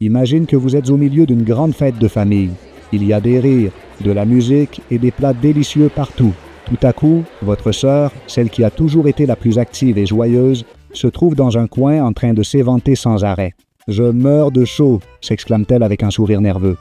Imagine que vous êtes au milieu d'une grande fête de famille. Il y a des rires, de la musique et des plats délicieux partout. Tout à coup, votre sœur, celle qui a toujours été la plus active et joyeuse, se trouve dans un coin en train de s'éventer sans arrêt. « Je meurs de chaud !» s'exclame-t-elle avec un sourire nerveux.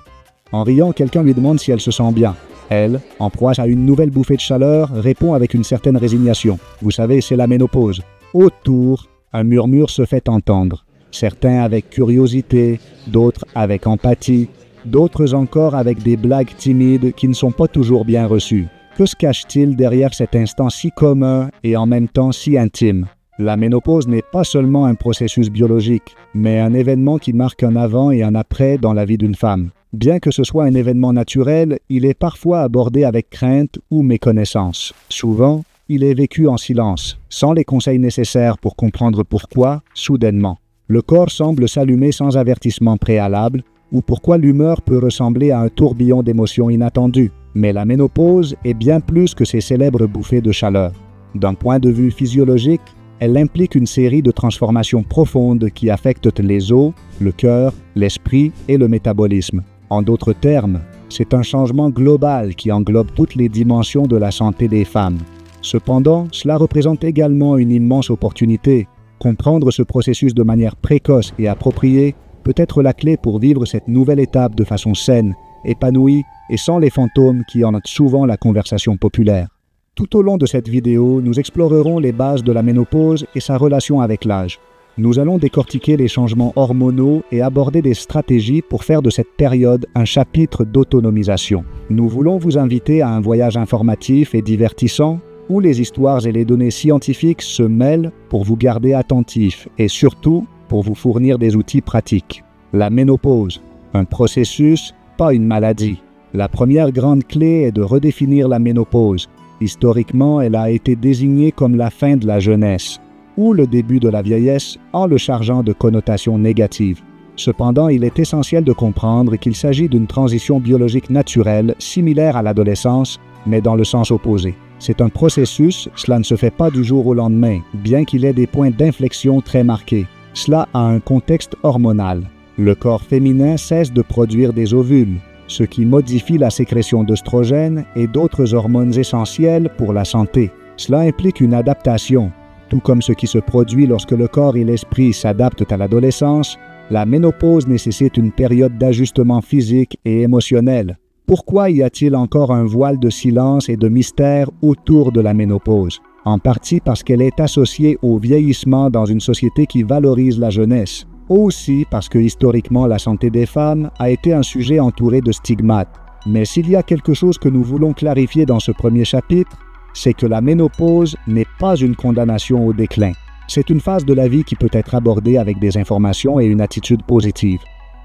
En riant, quelqu'un lui demande si elle se sent bien. Elle, en proie à une nouvelle bouffée de chaleur, répond avec une certaine résignation. Vous savez, c'est la ménopause. Autour, un murmure se fait entendre. Certains avec curiosité, d'autres avec empathie, d'autres encore avec des blagues timides qui ne sont pas toujours bien reçues. Que se cache-t-il derrière cet instant si commun et en même temps si intime? La ménopause n'est pas seulement un processus biologique, mais un événement qui marque un avant et un après dans la vie d'une femme. Bien que ce soit un événement naturel, il est parfois abordé avec crainte ou méconnaissance. Souvent, il est vécu en silence, sans les conseils nécessaires pour comprendre pourquoi, soudainement. Le corps semble s'allumer sans avertissement préalable, ou pourquoi l'humeur peut ressembler à un tourbillon d'émotions inattendues. Mais la ménopause est bien plus que ces célèbres bouffées de chaleur. D'un point de vue physiologique, elle implique une série de transformations profondes qui affectent les os, le cœur, l'esprit et le métabolisme. En d'autres termes, c'est un changement global qui englobe toutes les dimensions de la santé des femmes. Cependant, cela représente également une immense opportunité. Comprendre ce processus de manière précoce et appropriée peut être la clé pour vivre cette nouvelle étape de façon saine, épanouie et sans les fantômes qui en notent souvent la conversation populaire. Tout au long de cette vidéo, nous explorerons les bases de la ménopause et sa relation avec l'âge. Nous allons décortiquer les changements hormonaux et aborder des stratégies pour faire de cette période un chapitre d'autonomisation. Nous voulons vous inviter à un voyage informatif et divertissant où les histoires et les données scientifiques se mêlent pour vous garder attentifs et surtout pour vous fournir des outils pratiques. La ménopause, un processus, pas une maladie. La première grande clé est de redéfinir la ménopause. Historiquement, elle a été désignée comme la fin de la jeunesse ou le début de la vieillesse en le chargeant de connotations négatives. Cependant, il est essentiel de comprendre qu'il s'agit d'une transition biologique naturelle similaire à l'adolescence, mais dans le sens opposé. C'est un processus, cela ne se fait pas du jour au lendemain, bien qu'il ait des points d'inflexion très marqués. Cela a un contexte hormonal. Le corps féminin cesse de produire des ovules, ce qui modifie la sécrétion d'œstrogènes et d'autres hormones essentielles pour la santé. Cela implique une adaptation. Tout comme ce qui se produit lorsque le corps et l'esprit s'adaptent à l'adolescence, la ménopause nécessite une période d'ajustement physique et émotionnel. Pourquoi y a-t-il encore un voile de silence et de mystère autour de la ménopause? En partie parce qu'elle est associée au vieillissement dans une société qui valorise la jeunesse. Aussi parce que historiquement la santé des femmes a été un sujet entouré de stigmates. Mais s'il y a quelque chose que nous voulons clarifier dans ce premier chapitre, c'est que la ménopause n'est pas une condamnation au déclin. C'est une phase de la vie qui peut être abordée avec des informations et une attitude positive.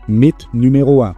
Mythe numéro 1.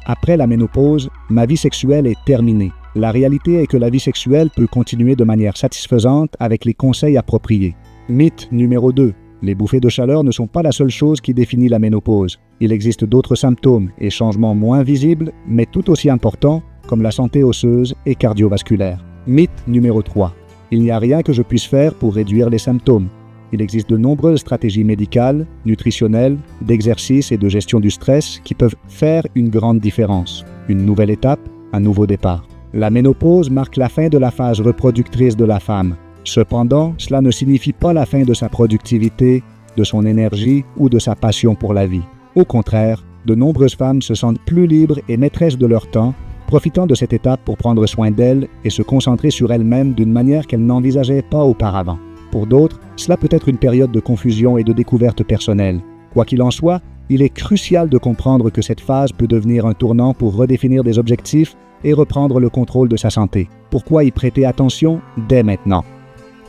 Après la ménopause, ma vie sexuelle est terminée. La réalité est que la vie sexuelle peut continuer de manière satisfaisante avec les conseils appropriés. Mythe numéro 2. Les bouffées de chaleur ne sont pas la seule chose qui définit la ménopause. Il existe d'autres symptômes et changements moins visibles, mais tout aussi importants, comme la santé osseuse et cardiovasculaire. Mythe numéro 3. Il n'y a rien que je puisse faire pour réduire les symptômes. Il existe de nombreuses stratégies médicales, nutritionnelles, d'exercice et de gestion du stress qui peuvent faire une grande différence. Une nouvelle étape, un nouveau départ. La ménopause marque la fin de la phase reproductrice de la femme. Cependant, cela ne signifie pas la fin de sa productivité, de son énergie ou de sa passion pour la vie. Au contraire, de nombreuses femmes se sentent plus libres et maîtresses de leur temps, profitant de cette étape pour prendre soin d'elles et se concentrer sur elles-mêmes d'une manière qu'elles n'envisageaient pas auparavant. Pour d'autres, cela peut être une période de confusion et de découverte personnelle. Quoi qu'il en soit, il est crucial de comprendre que cette phase peut devenir un tournant pour redéfinir des objectifs et reprendre le contrôle de sa santé. Pourquoi y prêter attention dès maintenant?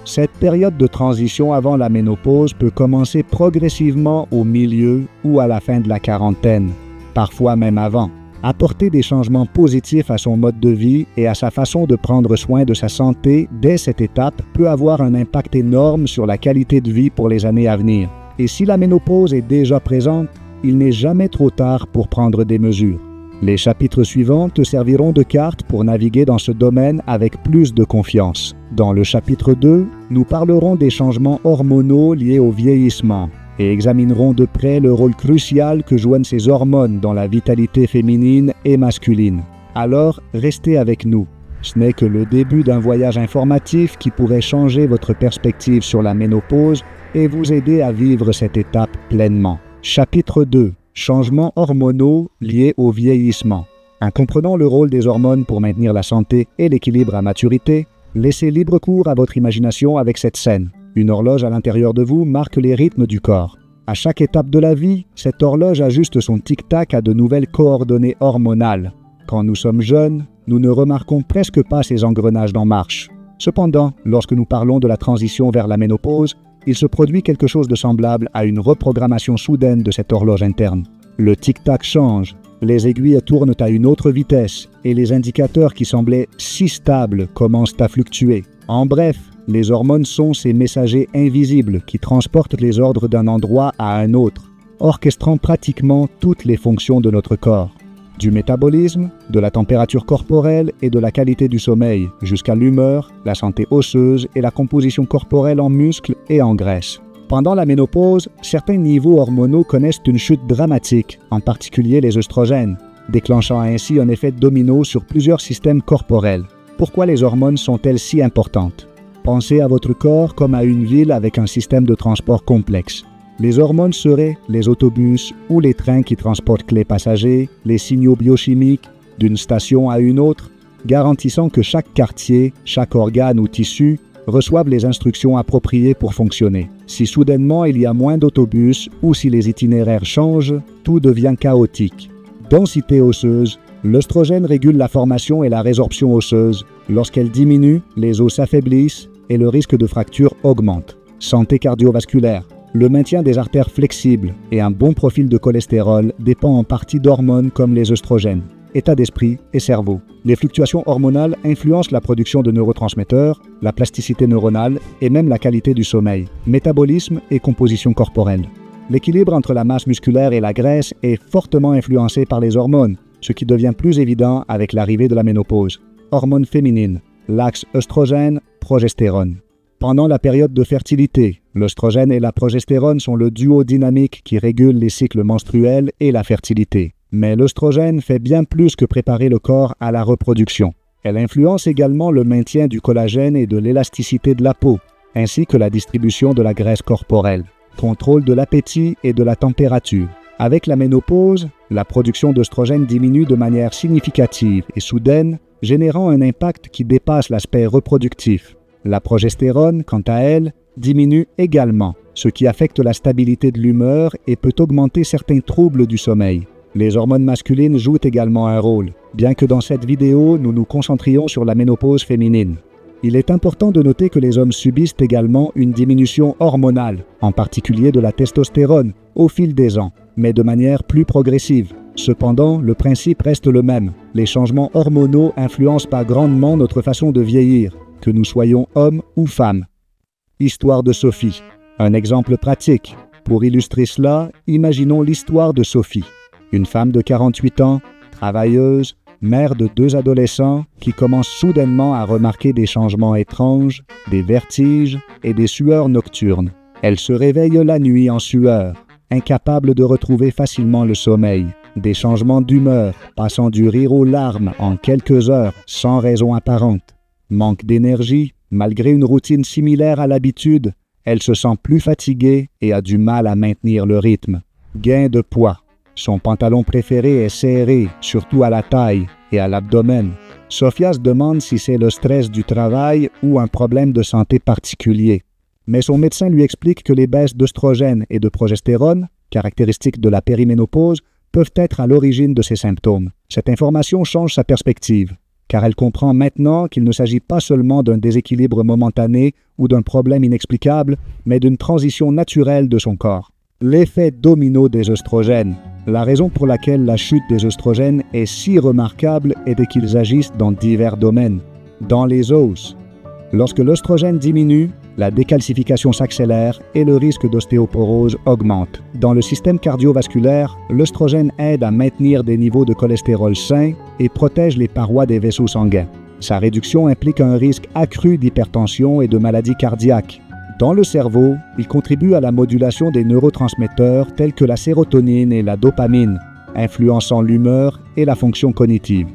Cette période de transition avant la ménopause peut commencer progressivement au milieu ou à la fin de la quarantaine, parfois même avant. Apporter des changements positifs à son mode de vie et à sa façon de prendre soin de sa santé dès cette étape peut avoir un impact énorme sur la qualité de vie pour les années à venir. Et si la ménopause est déjà présente, il n'est jamais trop tard pour prendre des mesures. Les chapitres suivants te serviront de carte pour naviguer dans ce domaine avec plus de confiance. Dans le chapitre 2, nous parlerons des changements hormonaux liés au vieillissement et examinerons de près le rôle crucial que jouent ces hormones dans la vitalité féminine et masculine. Alors, restez avec nous. Ce n'est que le début d'un voyage informatif qui pourrait changer votre perspective sur la ménopause et vous aider à vivre cette étape pleinement. Chapitre 2. Changements hormonaux liés au vieillissement. En comprenant le rôle des hormones pour maintenir la santé et l'équilibre à maturité, laissez libre cours à votre imagination avec cette scène. Une horloge à l'intérieur de vous marque les rythmes du corps. À chaque étape de la vie, cette horloge ajuste son tic-tac à de nouvelles coordonnées hormonales. Quand nous sommes jeunes, nous ne remarquons presque pas ces engrenages en marche. Cependant, lorsque nous parlons de la transition vers la ménopause, il se produit quelque chose de semblable à une reprogrammation soudaine de cette horloge interne. Le tic-tac change. Les aiguilles tournent à une autre vitesse et les indicateurs qui semblaient si stables commencent à fluctuer. En bref, les hormones sont ces messagers invisibles qui transportent les ordres d'un endroit à un autre, orchestrant pratiquement toutes les fonctions de notre corps. Du métabolisme, de la température corporelle et de la qualité du sommeil, jusqu'à l'humeur, la santé osseuse et la composition corporelle en muscles et en graisse. Pendant la ménopause, certains niveaux hormonaux connaissent une chute dramatique, en particulier les œstrogènes, déclenchant ainsi un effet domino sur plusieurs systèmes corporels. Pourquoi les hormones sont-elles si importantes? Pensez à votre corps comme à une ville avec un système de transport complexe. Les hormones seraient les autobus ou les trains qui transportent les passagers, les signaux biochimiques d'une station à une autre, garantissant que chaque quartier, chaque organe ou tissu reçoivent les instructions appropriées pour fonctionner. Si soudainement il y a moins d'autobus ou si les itinéraires changent, tout devient chaotique. Densité osseuse. L'œstrogène régule la formation et la résorption osseuse. Lorsqu'elle diminue, les os s'affaiblissent et le risque de fracture augmente. Santé cardiovasculaire. Le maintien des artères flexibles et un bon profil de cholestérol dépend en partie d'hormones comme les œstrogènes. État d'esprit et cerveau. Les fluctuations hormonales influencent la production de neurotransmetteurs, la plasticité neuronale et même la qualité du sommeil, métabolisme et composition corporelle. L'équilibre entre la masse musculaire et la graisse est fortement influencé par les hormones, ce qui devient plus évident avec l'arrivée de la ménopause. Hormones féminines, l'axe œstrogène-progestérone. Pendant la période de fertilité, l'œstrogène et la progestérone sont le duo dynamique qui régule les cycles menstruels et la fertilité. Mais l'œstrogène fait bien plus que préparer le corps à la reproduction. Elle influence également le maintien du collagène et de l'élasticité de la peau, ainsi que la distribution de la graisse corporelle, contrôle de l'appétit et de la température. Avec la ménopause, la production d'œstrogène diminue de manière significative et soudaine, générant un impact qui dépasse l'aspect reproductif. La progestérone, quant à elle, diminue également, ce qui affecte la stabilité de l'humeur et peut augmenter certains troubles du sommeil. Les hormones masculines jouent également un rôle, bien que dans cette vidéo, nous nous concentrions sur la ménopause féminine. Il est important de noter que les hommes subissent également une diminution hormonale, en particulier de la testostérone, au fil des ans, mais de manière plus progressive. Cependant, le principe reste le même. Les changements hormonaux influencent pas grandement notre façon de vieillir, que nous soyons hommes ou femmes. Histoire de Sophie. Un exemple pratique. Pour illustrer cela, imaginons l'histoire de Sophie. Une femme de 48 ans, travailleuse, mère de 2 adolescents qui commence soudainement à remarquer des changements étranges, des vertiges et des sueurs nocturnes. Elle se réveille la nuit en sueur, incapable de retrouver facilement le sommeil. Des changements d'humeur, passant du rire aux larmes en quelques heures sans raison apparente. Manque d'énergie, malgré une routine similaire à l'habitude, elle se sent plus fatiguée et a du mal à maintenir le rythme. Gain de poids. Son pantalon préféré est serré, surtout à la taille et à l'abdomen. Sophia se demande si c'est le stress du travail ou un problème de santé particulier. Mais son médecin lui explique que les baisses d'œstrogène et de progestérone, caractéristiques de la périménopause, peuvent être à l'origine de ces symptômes. Cette information change sa perspective, car elle comprend maintenant qu'il ne s'agit pas seulement d'un déséquilibre momentané ou d'un problème inexplicable, mais d'une transition naturelle de son corps. L'effet domino des œstrogènes. La raison pour laquelle la chute des œstrogènes est si remarquable est qu'ils agissent dans divers domaines. Dans les os. Lorsque l'œstrogène diminue, la décalcification s'accélère et le risque d'ostéoporose augmente. Dans le système cardiovasculaire, l'œstrogène aide à maintenir des niveaux de cholestérol sains et protège les parois des vaisseaux sanguins. Sa réduction implique un risque accru d'hypertension et de maladies cardiaques. Dans le cerveau, il contribue à la modulation des neurotransmetteurs tels que la sérotonine et la dopamine, influençant l'humeur et la fonction cognitive.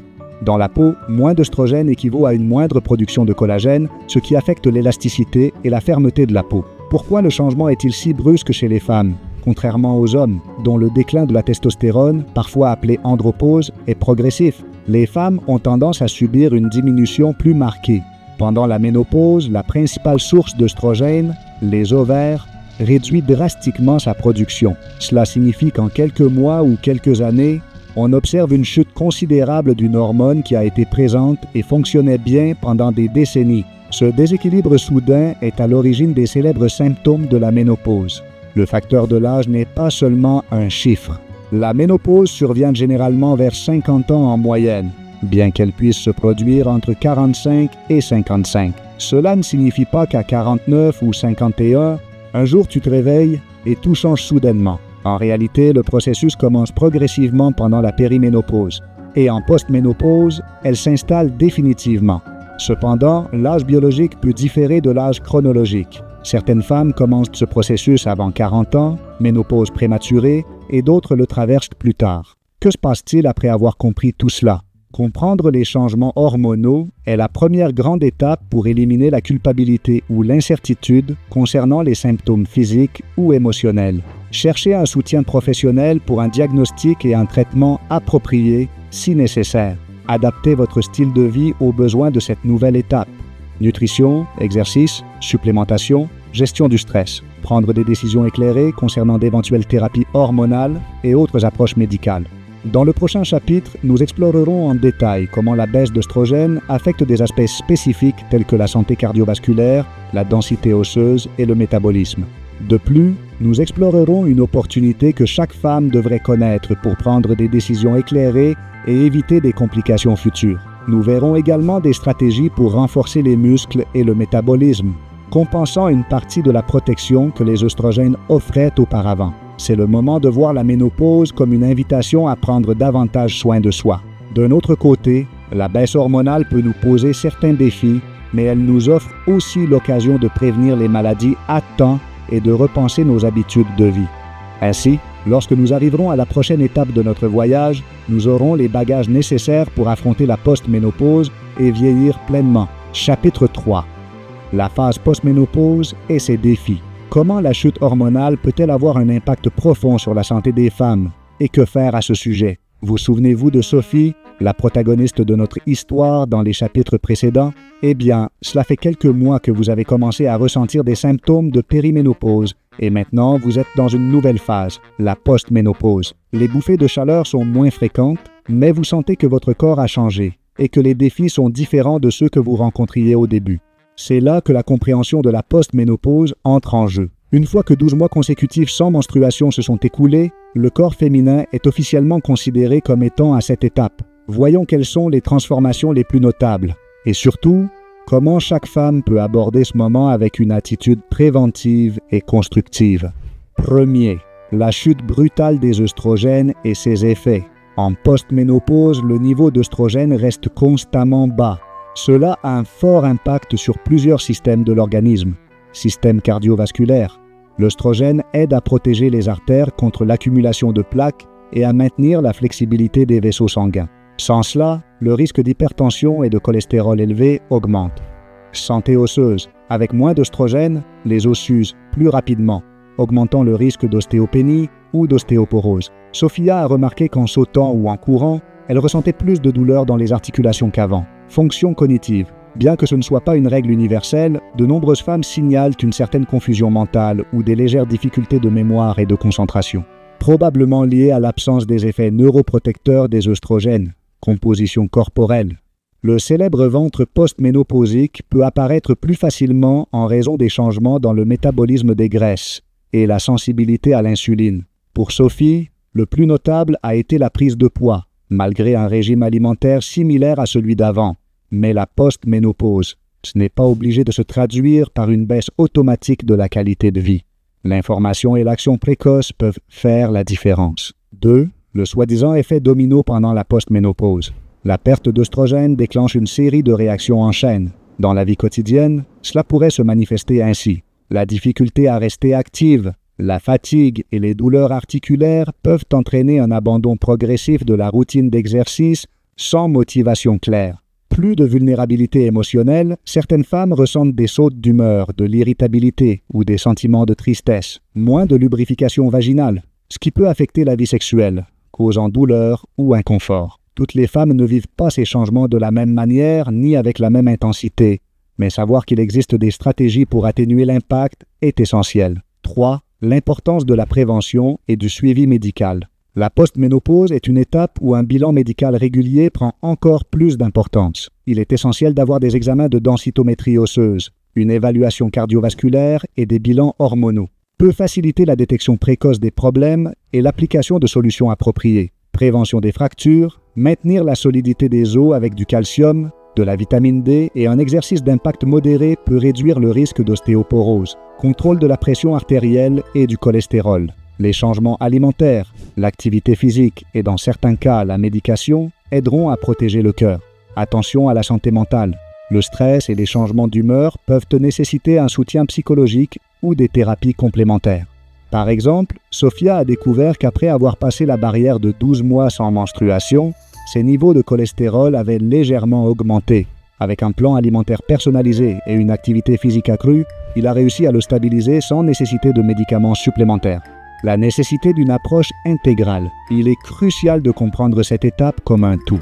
Dans la peau, moins d'œstrogène équivaut à une moindre production de collagène, ce qui affecte l'élasticité et la fermeté de la peau. Pourquoi le changement est-il si brusque chez les femmes, contrairement aux hommes, dont le déclin de la testostérone, parfois appelé andropause, est progressif? Les femmes ont tendance à subir une diminution plus marquée. Pendant la ménopause, la principale source d'œstrogène, les ovaires, réduit drastiquement sa production. Cela signifie qu'en quelques mois ou quelques années, on observe une chute considérable d'une hormone qui a été présente et fonctionnait bien pendant des décennies. Ce déséquilibre soudain est à l'origine des célèbres symptômes de la ménopause. Le facteur de l'âge n'est pas seulement un chiffre. La ménopause survient généralement vers 50 ans en moyenne, bien qu'elle puisse se produire entre 45 et 55. Cela ne signifie pas qu'à 49 ou 51, un jour tu te réveilles et tout change soudainement. En réalité, le processus commence progressivement pendant la périménopause et en postménopause, elle s'installe définitivement. Cependant, l'âge biologique peut différer de l'âge chronologique. Certaines femmes commencent ce processus avant 40 ans, ménopause prématurée, et d'autres le traversent plus tard. Que se passe-t-il après avoir compris tout cela? Comprendre les changements hormonaux est la première grande étape pour éliminer la culpabilité ou l'incertitude concernant les symptômes physiques ou émotionnels. Cherchez un soutien professionnel pour un diagnostic et un traitement approprié si nécessaire. Adaptez votre style de vie aux besoins de cette nouvelle étape. Nutrition, exercice, supplémentation, gestion du stress. Prendre des décisions éclairées concernant d'éventuelles thérapies hormonales et autres approches médicales. Dans le prochain chapitre, nous explorerons en détail comment la baisse d'œstrogène affecte des aspects spécifiques tels que la santé cardiovasculaire, la densité osseuse et le métabolisme. De plus, nous explorerons une opportunité que chaque femme devrait connaître pour prendre des décisions éclairées et éviter des complications futures. Nous verrons également des stratégies pour renforcer les muscles et le métabolisme, compensant une partie de la protection que les œstrogènes offraient auparavant. C'est le moment de voir la ménopause comme une invitation à prendre davantage soin de soi. D'un autre côté, la baisse hormonale peut nous poser certains défis, mais elle nous offre aussi l'occasion de prévenir les maladies à temps et de repenser nos habitudes de vie. Ainsi, lorsque nous arriverons à la prochaine étape de notre voyage, nous aurons les bagages nécessaires pour affronter la post-ménopause et vieillir pleinement. Chapitre 3. La phase post-ménopause et ses défis. Comment la chute hormonale peut-elle avoir un impact profond sur la santé des femmes? Et que faire à ce sujet? Vous souvenez-vous de Sophie, la protagoniste de notre histoire dans les chapitres précédents? Eh bien, cela fait quelques mois que vous avez commencé à ressentir des symptômes de périménopause et maintenant vous êtes dans une nouvelle phase, la post-ménopause. Les bouffées de chaleur sont moins fréquentes, mais vous sentez que votre corps a changé et que les défis sont différents de ceux que vous rencontriez au début. C'est là que la compréhension de la post-ménopause entre en jeu. Une fois que 12 mois consécutifs sans menstruation se sont écoulés, le corps féminin est officiellement considéré comme étant à cette étape. Voyons quelles sont les transformations les plus notables. Et surtout, comment chaque femme peut aborder ce moment avec une attitude préventive et constructive. Premier, la chute brutale des œstrogènes et ses effets. En post-ménopause, le niveau d'œstrogène reste constamment bas. Cela a un fort impact sur plusieurs systèmes de l'organisme. Système cardiovasculaire. L'œstrogène aide à protéger les artères contre l'accumulation de plaques et à maintenir la flexibilité des vaisseaux sanguins. Sans cela, le risque d'hypertension et de cholestérol élevé augmente. Santé osseuse. Avec moins d'œstrogène, les os s'usent plus rapidement, augmentant le risque d'ostéopénie ou d'ostéoporose. Sophia a remarqué qu'en sautant ou en courant, elle ressentait plus de douleur dans les articulations qu'avant. Fonction cognitive. Bien que ce ne soit pas une règle universelle, de nombreuses femmes signalent une certaine confusion mentale ou des légères difficultés de mémoire et de concentration, probablement liées à l'absence des effets neuroprotecteurs des œstrogènes. Composition corporelle. Le célèbre ventre post-ménopausique peut apparaître plus facilement en raison des changements dans le métabolisme des graisses et la sensibilité à l'insuline. Pour Sophie, le plus notable a été la prise de poids, malgré un régime alimentaire similaire à celui d'avant. Mais la post-ménopause, ce n'est pas obligé de se traduire par une baisse automatique de la qualité de vie. L'information et l'action précoce peuvent faire la différence. 2. Le soi-disant effet domino pendant la post-ménopause. La perte d'œstrogène déclenche une série de réactions en chaîne. Dans la vie quotidienne, cela pourrait se manifester ainsi. La difficulté à rester active, la fatigue et les douleurs articulaires peuvent entraîner un abandon progressif de la routine d'exercice sans motivation claire. Plus de vulnérabilité émotionnelle, certaines femmes ressentent des sautes d'humeur, de l'irritabilité ou des sentiments de tristesse, moins de lubrification vaginale, ce qui peut affecter la vie sexuelle, causant douleur ou inconfort. Toutes les femmes ne vivent pas ces changements de la même manière ni avec la même intensité, mais savoir qu'il existe des stratégies pour atténuer l'impact est essentiel. 3. L'importance de la prévention et du suivi médical. La postménopause est une étape où un bilan médical régulier prend encore plus d'importance. Il est essentiel d'avoir des examens de densitométrie osseuse, une évaluation cardiovasculaire et des bilans hormonaux. Peut faciliter la détection précoce des problèmes et l'application de solutions appropriées. Prévention des fractures, maintenir la solidité des os avec du calcium, de la vitamine D et un exercice d'impact modéré peut réduire le risque d'ostéoporose. Contrôle de la pression artérielle et du cholestérol. Les changements alimentaires, l'activité physique et dans certains cas la médication aideront à protéger le cœur. Attention à la santé mentale. Le stress et les changements d'humeur peuvent nécessiter un soutien psychologique ou des thérapies complémentaires. Par exemple, Sophia a découvert qu'après avoir passé la barrière de 12 mois sans menstruation, ses niveaux de cholestérol avaient légèrement augmenté. Avec un plan alimentaire personnalisé et une activité physique accrue, il a réussi à le stabiliser sans nécessité de médicaments supplémentaires. La nécessité d'une approche intégrale. Il est crucial de comprendre cette étape comme un tout.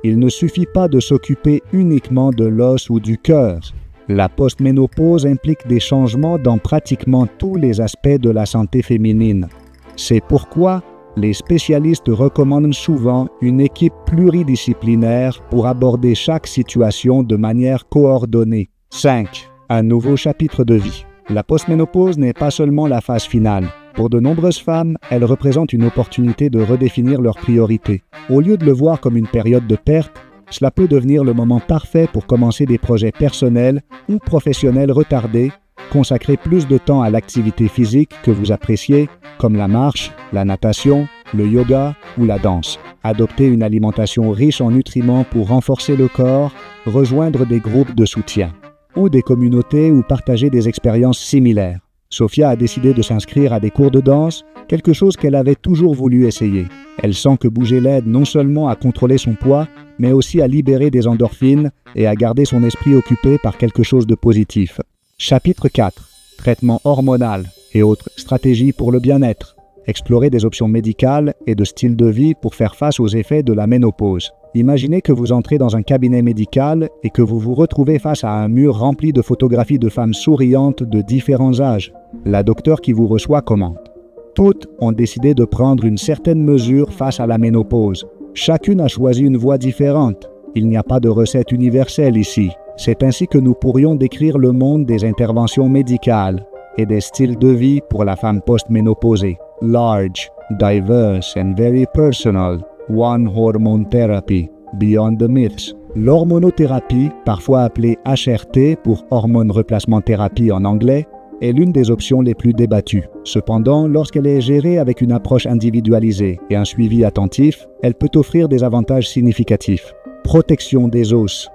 Il ne suffit pas de s'occuper uniquement de l'os ou du cœur. La postménopause implique des changements dans pratiquement tous les aspects de la santé féminine. C'est pourquoi les spécialistes recommandent souvent une équipe pluridisciplinaire pour aborder chaque situation de manière coordonnée. 5. Un nouveau chapitre de vie. La postménopause n'est pas seulement la phase finale. Pour de nombreuses femmes, elle représente une opportunité de redéfinir leurs priorités. Au lieu de le voir comme une période de perte, cela peut devenir le moment parfait pour commencer des projets personnels ou professionnels retardés, consacrer plus de temps à l'activité physique que vous appréciez, comme la marche, la natation, le yoga ou la danse. Adopter une alimentation riche en nutriments pour renforcer le corps, rejoindre des groupes de soutien ou des communautés où partager des expériences similaires. Sophia a décidé de s'inscrire à des cours de danse, quelque chose qu'elle avait toujours voulu essayer. Elle sent que bouger l'aide non seulement à contrôler son poids, mais aussi à libérer des endorphines et à garder son esprit occupé par quelque chose de positif. Chapitre 4. Traitement hormonal et autres stratégies pour le bien-être. Explorer des options médicales et de style de vie pour faire face aux effets de la ménopause. Imaginez que vous entrez dans un cabinet médical et que vous vous retrouvez face à un mur rempli de photographies de femmes souriantes de différents âges. La docteure qui vous reçoit commente. Toutes ont décidé de prendre une certaine mesure face à la ménopause. Chacune a choisi une voie différente. Il n'y a pas de recette universelle ici. C'est ainsi que nous pourrions décrire le monde des interventions médicales et des styles de vie pour la femme post-ménopausée. Large, diverse and very personal. One hormone therapy, beyond the myths. L'hormonothérapie, parfois appelée HRT pour hormone replacement thérapie en anglais, est l'une des options les plus débattues. Cependant, lorsqu'elle est gérée avec une approche individualisée et un suivi attentif, elle peut offrir des avantages significatifs. Protection des os.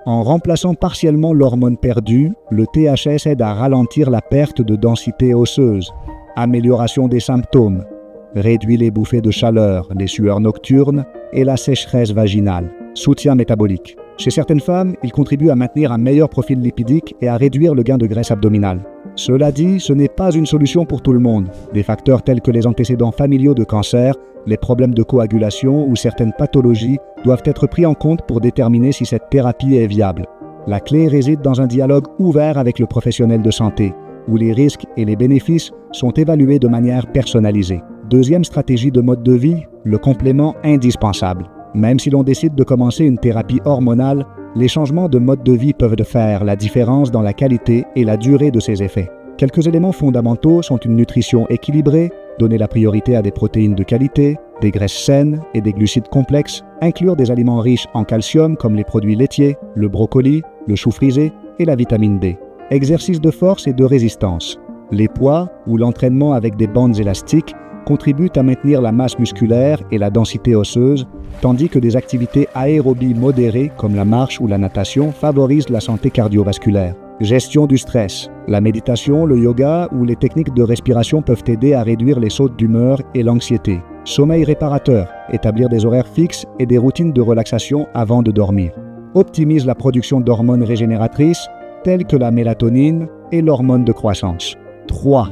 En remplaçant partiellement l'hormone perdue, le THS aide à ralentir la perte de densité osseuse. Amélioration des symptômes. Réduit les bouffées de chaleur, les sueurs nocturnes et la sécheresse vaginale. Soutien métabolique. Chez certaines femmes, il contribue à maintenir un meilleur profil lipidique et à réduire le gain de graisse abdominale. Cela dit, ce n'est pas une solution pour tout le monde. Des facteurs tels que les antécédents familiaux de cancer, les problèmes de coagulation ou certaines pathologies doivent être pris en compte pour déterminer si cette thérapie est viable. La clé réside dans un dialogue ouvert avec le professionnel de santé, où les risques et les bénéfices sont évalués de manière personnalisée. Deuxième stratégie de mode de vie, le complément indispensable. Même si l'on décide de commencer une thérapie hormonale, les changements de mode de vie peuvent faire la différence dans la qualité et la durée de ces effets. Quelques éléments fondamentaux sont une nutrition équilibrée, donner la priorité à des protéines de qualité, des graisses saines et des glucides complexes, inclure des aliments riches en calcium comme les produits laitiers, le brocoli, le chou frisé et la vitamine D. Exercice de force et de résistance. Les poids ou l'entraînement avec des bandes élastiques contribuent à maintenir la masse musculaire et la densité osseuse, tandis que des activités aérobies modérées comme la marche ou la natation favorisent la santé cardiovasculaire. Gestion du stress. La méditation, le yoga ou les techniques de respiration peuvent aider à réduire les sautes d'humeur et l'anxiété. Sommeil réparateur. Établir des horaires fixes et des routines de relaxation avant de dormir. Optimise la production d'hormones régénératrices telles que la mélatonine et l'hormone de croissance. 3.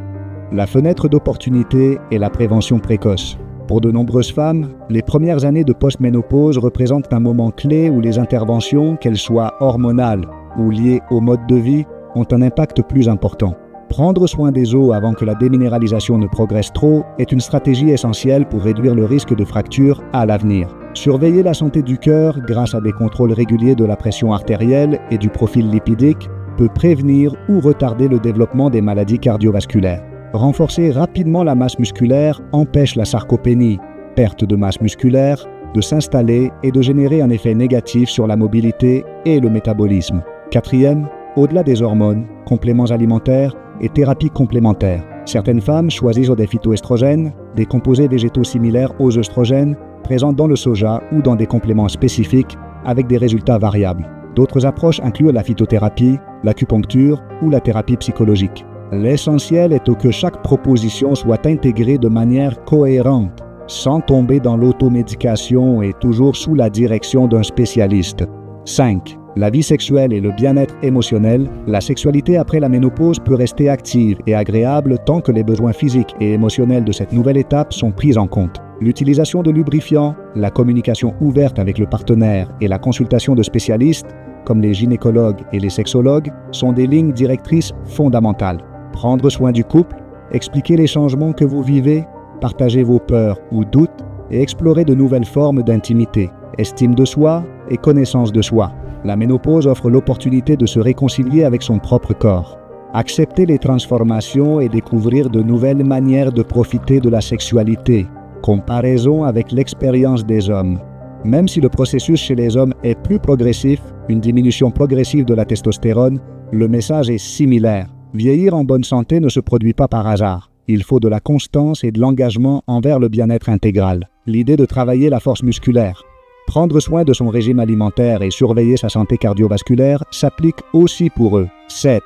La fenêtre d'opportunité et la prévention précoce. Pour de nombreuses femmes, les premières années de postménopause représentent un moment clé où les interventions, qu'elles soient hormonales ou liées au mode de vie, ont un impact plus important. Prendre soin des os avant que la déminéralisation ne progresse trop est une stratégie essentielle pour réduire le risque de fracture à l'avenir. Surveiller la santé du cœur grâce à des contrôles réguliers de la pression artérielle et du profil lipidique peut prévenir ou retarder le développement des maladies cardiovasculaires. Renforcer rapidement la masse musculaire empêche la sarcopénie, perte de masse musculaire, de s'installer et de générer un effet négatif sur la mobilité et le métabolisme. 4e, au-delà des hormones, compléments alimentaires et thérapies complémentaires. Certaines femmes choisissent des phytoestrogènes, des composés végétaux similaires aux œstrogènes, présents dans le soja ou dans des compléments spécifiques avec des résultats variables. D'autres approches incluent la phytothérapie, l'acupuncture ou la thérapie psychologique. L'essentiel est que chaque proposition soit intégrée de manière cohérente, sans tomber dans l'automédication et toujours sous la direction d'un spécialiste. 5. La vie sexuelle et le bien-être émotionnel. La sexualité après la ménopause peut rester active et agréable tant que les besoins physiques et émotionnels de cette nouvelle étape sont pris en compte. L'utilisation de lubrifiants, la communication ouverte avec le partenaire et la consultation de spécialistes, comme les gynécologues et les sexologues, sont des lignes directrices fondamentales. Prendre soin du couple, expliquer les changements que vous vivez, partager vos peurs ou doutes et explorer de nouvelles formes d'intimité, estime de soi et connaissance de soi. La ménopause offre l'opportunité de se réconcilier avec son propre corps. Accepter les transformations et découvrir de nouvelles manières de profiter de la sexualité. Comparaison avec l'expérience des hommes. Même si le processus chez les hommes est plus progressif, une diminution progressive de la testostérone, le message est similaire. Vieillir en bonne santé ne se produit pas par hasard. Il faut de la constance et de l'engagement envers le bien-être intégral. L'idée de travailler la force musculaire. Prendre soin de son régime alimentaire et surveiller sa santé cardiovasculaire s'applique aussi pour eux. 7.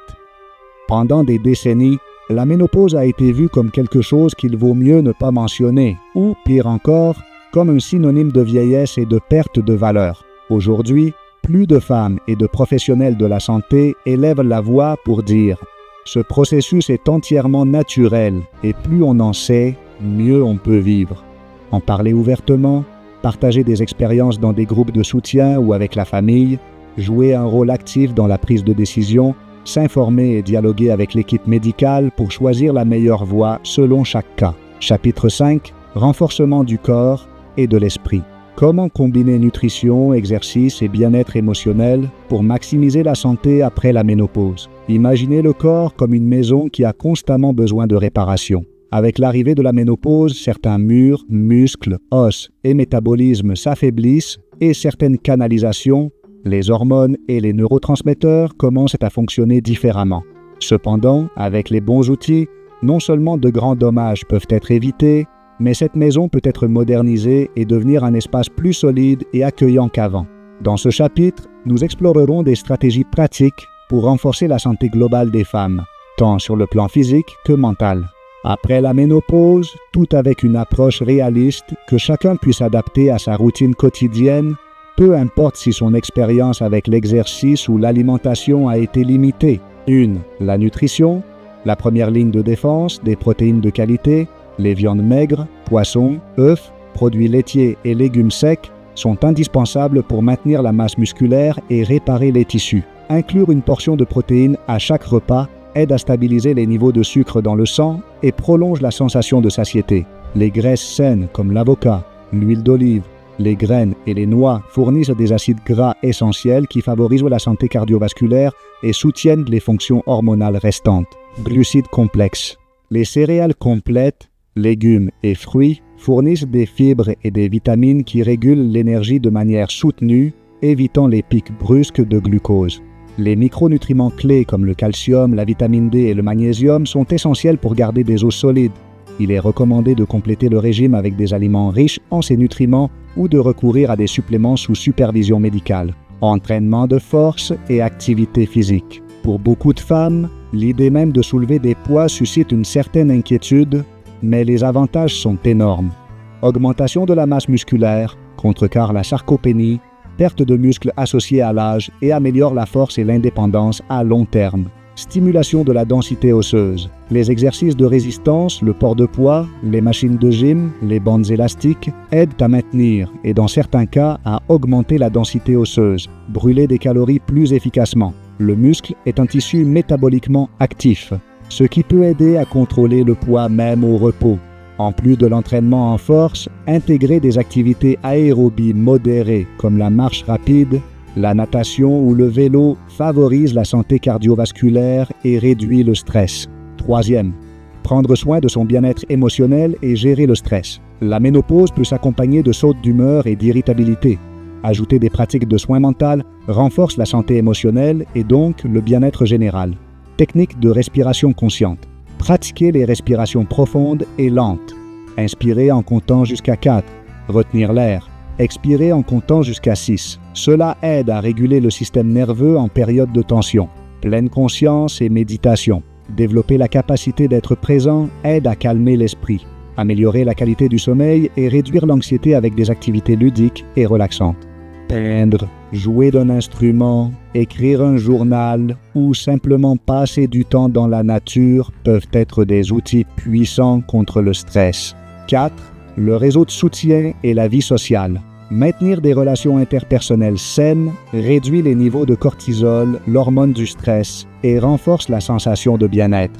Pendant des décennies, la ménopause a été vue comme quelque chose qu'il vaut mieux ne pas mentionner, ou, pire encore, comme un synonyme de vieillesse et de perte de valeur. Aujourd'hui, plus de femmes et de professionnels de la santé élèvent la voix pour dire « Ce processus est entièrement naturel et plus on en sait, mieux on peut vivre. » En parler ouvertement, partager des expériences dans des groupes de soutien ou avec la famille, jouer un rôle actif dans la prise de décision, s'informer et dialoguer avec l'équipe médicale pour choisir la meilleure voie selon chaque cas. Chapitre 5. Renforcement du corps et de l'esprit. Comment combiner nutrition, exercice et bien-être émotionnel pour maximiser la santé après la ménopause? Imaginez le corps comme une maison qui a constamment besoin de réparation. Avec l'arrivée de la ménopause, certains murs, muscles, os et métabolisme s'affaiblissent et certaines canalisations, les hormones et les neurotransmetteurs commencent à fonctionner différemment. Cependant, avec les bons outils, non seulement de grands dommages peuvent être évités, mais cette maison peut être modernisée et devenir un espace plus solide et accueillant qu'avant. Dans ce chapitre, nous explorerons des stratégies pratiques pour renforcer la santé globale des femmes, tant sur le plan physique que mental. Après la ménopause, tout avec une approche réaliste que chacun puisse adapter à sa routine quotidienne, peu importe si son expérience avec l'exercice ou l'alimentation a été limitée. 1. La nutrition, la première ligne de défense, des protéines de qualité, les viandes maigres, poissons, œufs, produits laitiers et légumes secs sont indispensables pour maintenir la masse musculaire et réparer les tissus. Inclure une portion de protéines à chaque repas aide à stabiliser les niveaux de sucre dans le sang et prolonge la sensation de satiété. Les graisses saines comme l'avocat, l'huile d'olive, les graines et les noix fournissent des acides gras essentiels qui favorisent la santé cardiovasculaire et soutiennent les fonctions hormonales restantes. Glucides complexes. Les céréales complètes, légumes et fruits fournissent des fibres et des vitamines qui régulent l'énergie de manière soutenue, évitant les pics brusques de glucose. Les micronutriments clés comme le calcium, la vitamine D et le magnésium sont essentiels pour garder des os solides. Il est recommandé de compléter le régime avec des aliments riches en ces nutriments ou de recourir à des suppléments sous supervision médicale. Entraînement de force et activité physique. Pour beaucoup de femmes, l'idée même de soulever des poids suscite une certaine inquiétude, mais les avantages sont énormes. Augmentation de la masse musculaire, contrecarre la sarcopénie, perte de muscles associée à l'âge et améliore la force et l'indépendance à long terme. Stimulation de la densité osseuse. Les exercices de résistance, le port de poids, les machines de gym, les bandes élastiques aident à maintenir et dans certains cas à augmenter la densité osseuse, brûler des calories plus efficacement. Le muscle est un tissu métaboliquement actif, ce qui peut aider à contrôler le poids même au repos. En plus de l'entraînement en force, intégrer des activités aérobies modérées comme la marche rapide, la natation ou le vélo favorise la santé cardiovasculaire et réduit le stress. Troisième, prendre soin de son bien-être émotionnel et gérer le stress. La ménopause peut s'accompagner de sautes d'humeur et d'irritabilité. Ajouter des pratiques de soins mental renforce la santé émotionnelle et donc le bien-être général. Technique de respiration consciente. Pratiquer les respirations profondes et lentes. Inspirer en comptant jusqu'à 4. Retenir l'air. Expirer en comptant jusqu'à 6. Cela aide à réguler le système nerveux en période de tension. Pleine conscience et méditation. Développer la capacité d'être présent aide à calmer l'esprit. Améliorer la qualité du sommeil et réduire l'anxiété avec des activités ludiques et relaxantes. Peindre, jouer d'un instrument, écrire un journal ou simplement passer du temps dans la nature peuvent être des outils puissants contre le stress. 4. Le réseau de soutien et la vie sociale. Maintenir des relations interpersonnelles saines réduit les niveaux de cortisol, l'hormone du stress, et renforce la sensation de bien-être.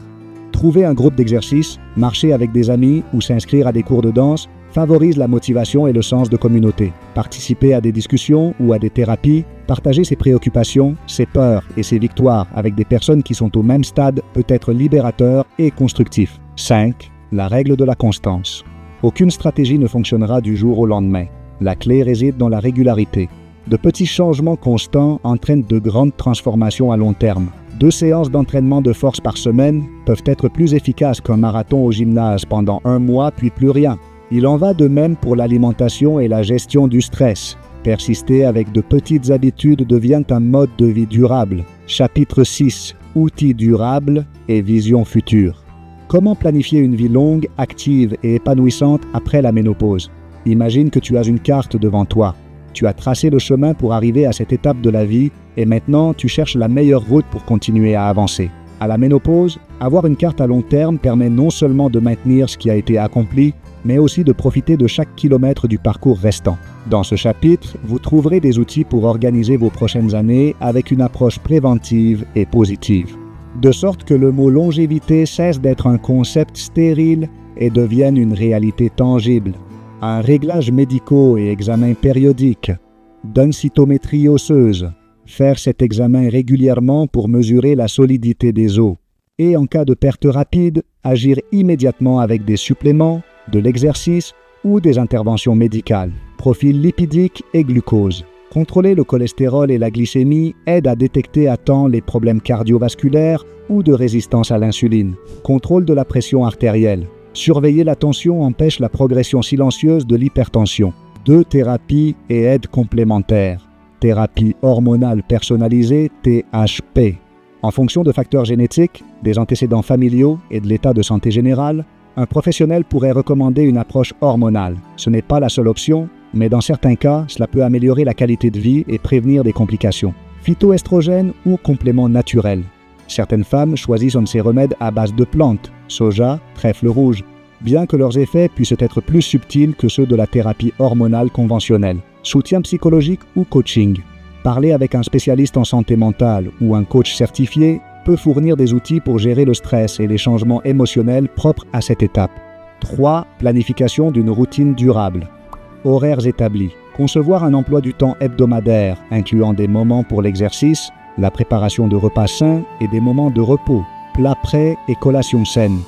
Trouver un groupe d'exercice, marcher avec des amis ou s'inscrire à des cours de danse favorise la motivation et le sens de communauté. Participer à des discussions ou à des thérapies, partager ses préoccupations, ses peurs et ses victoires avec des personnes qui sont au même stade peut être libérateur et constructif. 5. La règle de la constance. Aucune stratégie ne fonctionnera du jour au lendemain. La clé réside dans la régularité. De petits changements constants entraînent de grandes transformations à long terme. 2 séances d'entraînement de force par semaine peuvent être plus efficaces qu'un marathon au gymnase pendant 1 mois puis plus rien. Il en va de même pour l'alimentation et la gestion du stress. Persister avec de petites habitudes devient un mode de vie durable. Chapitre 6. Outils durables et vision future. Comment planifier une vie longue, active et épanouissante après la ménopause? Imagine que tu as une carte devant toi. Tu as tracé le chemin pour arriver à cette étape de la vie et maintenant tu cherches la meilleure route pour continuer à avancer. À la ménopause, avoir une carte à long terme permet non seulement de maintenir ce qui a été accompli, mais aussi de profiter de chaque kilomètre du parcours restant. Dans ce chapitre, vous trouverez des outils pour organiser vos prochaines années avec une approche préventive et positive. De sorte que le mot longévité cesse d'être un concept stérile et devienne une réalité tangible. Un réglage médicaux et examens périodiques, densitométrie osseuse, faire cet examen régulièrement pour mesurer la solidité des os, et en cas de perte rapide, agir immédiatement avec des suppléments, de l'exercice ou des interventions médicales. Profil lipidique et glucose. Contrôler le cholestérol et la glycémie aide à détecter à temps les problèmes cardiovasculaires ou de résistance à l'insuline. Contrôle de la pression artérielle. Surveiller la tension empêche la progression silencieuse de l'hypertension. 2 thérapies et aides complémentaires. Thérapie hormonale personnalisée, THP. En fonction de facteurs génétiques, des antécédents familiaux et de l'état de santé général, un professionnel pourrait recommander une approche hormonale. Ce n'est pas la seule option, mais dans certains cas, cela peut améliorer la qualité de vie et prévenir des complications. Phytoestrogènes ou compléments naturels. Certaines femmes choisissent un de ces remèdes à base de plantes, soja, trèfle rouge, bien que leurs effets puissent être plus subtils que ceux de la thérapie hormonale conventionnelle. Soutien psychologique ou coaching. Parler avec un spécialiste en santé mentale ou un coach certifié peut fournir des outils pour gérer le stress et les changements émotionnels propres à cette étape. 3. Planification d'une routine durable. Horaires établis. Concevoir un emploi du temps hebdomadaire, incluant des moments pour l'exercice, la préparation de repas sains et des moments de repos, plats prêts et collations saines.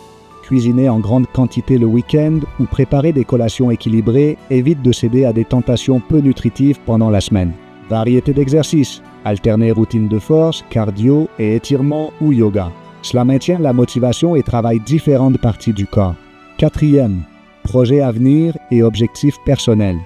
Cuisiner en grande quantité le week-end ou préparer des collations équilibrées évite de céder à des tentations peu nutritives pendant la semaine. Variété d'exercices. Alterner routine de force, cardio et étirement ou yoga. Cela maintient la motivation et travaille différentes parties du corps. 4. Projet à venir et objectifs personnels.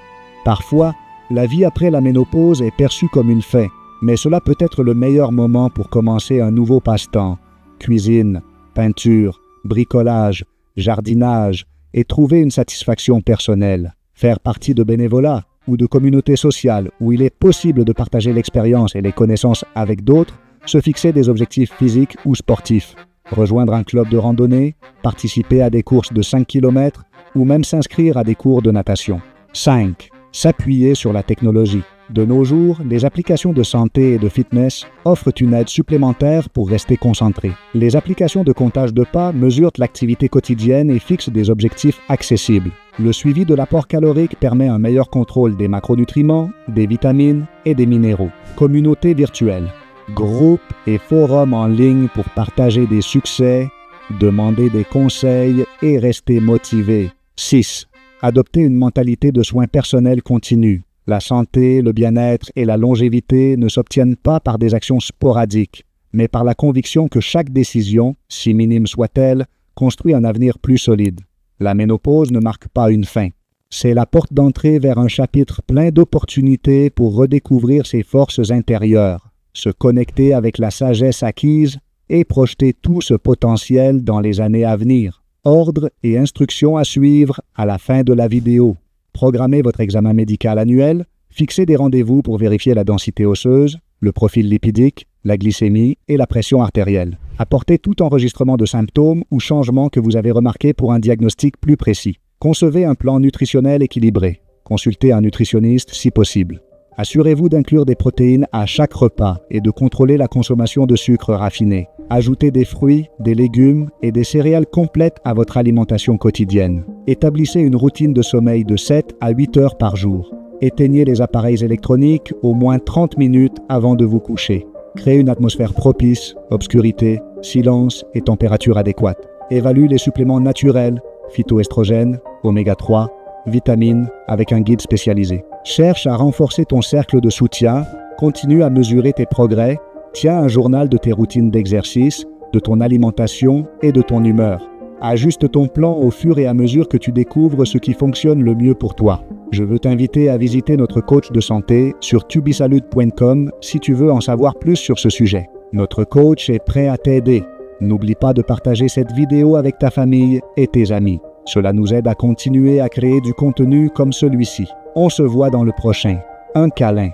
Parfois, la vie après la ménopause est perçue comme une fin, Mais cela peut être le meilleur moment pour commencer un nouveau passe-temps. Cuisine, peinture, bricolage, jardinage et trouver une satisfaction personnelle. Faire partie de bénévolat ou de communautés sociales où il est possible de partager l'expérience et les connaissances avec d'autres, se fixer des objectifs physiques ou sportifs. Rejoindre un club de randonnée, participer à des courses de 5 km ou même s'inscrire à des cours de natation. 5. S'appuyer sur la technologie. De nos jours, les applications de santé et de fitness offrent une aide supplémentaire pour rester concentré. Les applications de comptage de pas mesurent l'activité quotidienne et fixent des objectifs accessibles. Le suivi de l'apport calorique permet un meilleur contrôle des macronutriments, des vitamines et des minéraux. Communauté virtuelle. Groupes et forums en ligne pour partager des succès, demander des conseils et rester motivé. 6. Adopter une mentalité de soins personnels continu. La santé, le bien-être et la longévité ne s'obtiennent pas par des actions sporadiques, mais par la conviction que chaque décision, si minime soit-elle, construit un avenir plus solide. La ménopause ne marque pas une fin. C'est la porte d'entrée vers un chapitre plein d'opportunités pour redécouvrir ses forces intérieures, se connecter avec la sagesse acquise et projeter tout ce potentiel dans les années à venir. Ordre et instructions à suivre à la fin de la vidéo. Programmez votre examen médical annuel, fixez des rendez-vous pour vérifier la densité osseuse, le profil lipidique, la glycémie et la pression artérielle. Apportez tout enregistrement de symptômes ou changements que vous avez remarqués pour un diagnostic plus précis. Concevez un plan nutritionnel équilibré. Consultez un nutritionniste si possible. Assurez-vous d'inclure des protéines à chaque repas et de contrôler la consommation de sucre raffiné. Ajoutez des fruits, des légumes et des céréales complètes à votre alimentation quotidienne. Établissez une routine de sommeil de 7 à 8 heures par jour. Éteignez les appareils électroniques au moins 30 minutes avant de vous coucher. Créez une atmosphère propice, obscurité, silence et température adéquate. Évalue les suppléments naturels, phytoestrogènes, oméga 3, vitamines, avec un guide spécialisé. Cherche à renforcer ton cercle de soutien, continue à mesurer tes progrès, tiens un journal de tes routines d'exercice, de ton alimentation et de ton humeur. Ajuste ton plan au fur et à mesure que tu découvres ce qui fonctionne le mieux pour toi. Je veux t'inviter à visiter notre coach de santé sur tubisalud.com si tu veux en savoir plus sur ce sujet. Notre coach est prêt à t'aider. N'oublie pas de partager cette vidéo avec ta famille et tes amis. Cela nous aide à continuer à créer du contenu comme celui-ci. On se voit dans le prochain. Un câlin.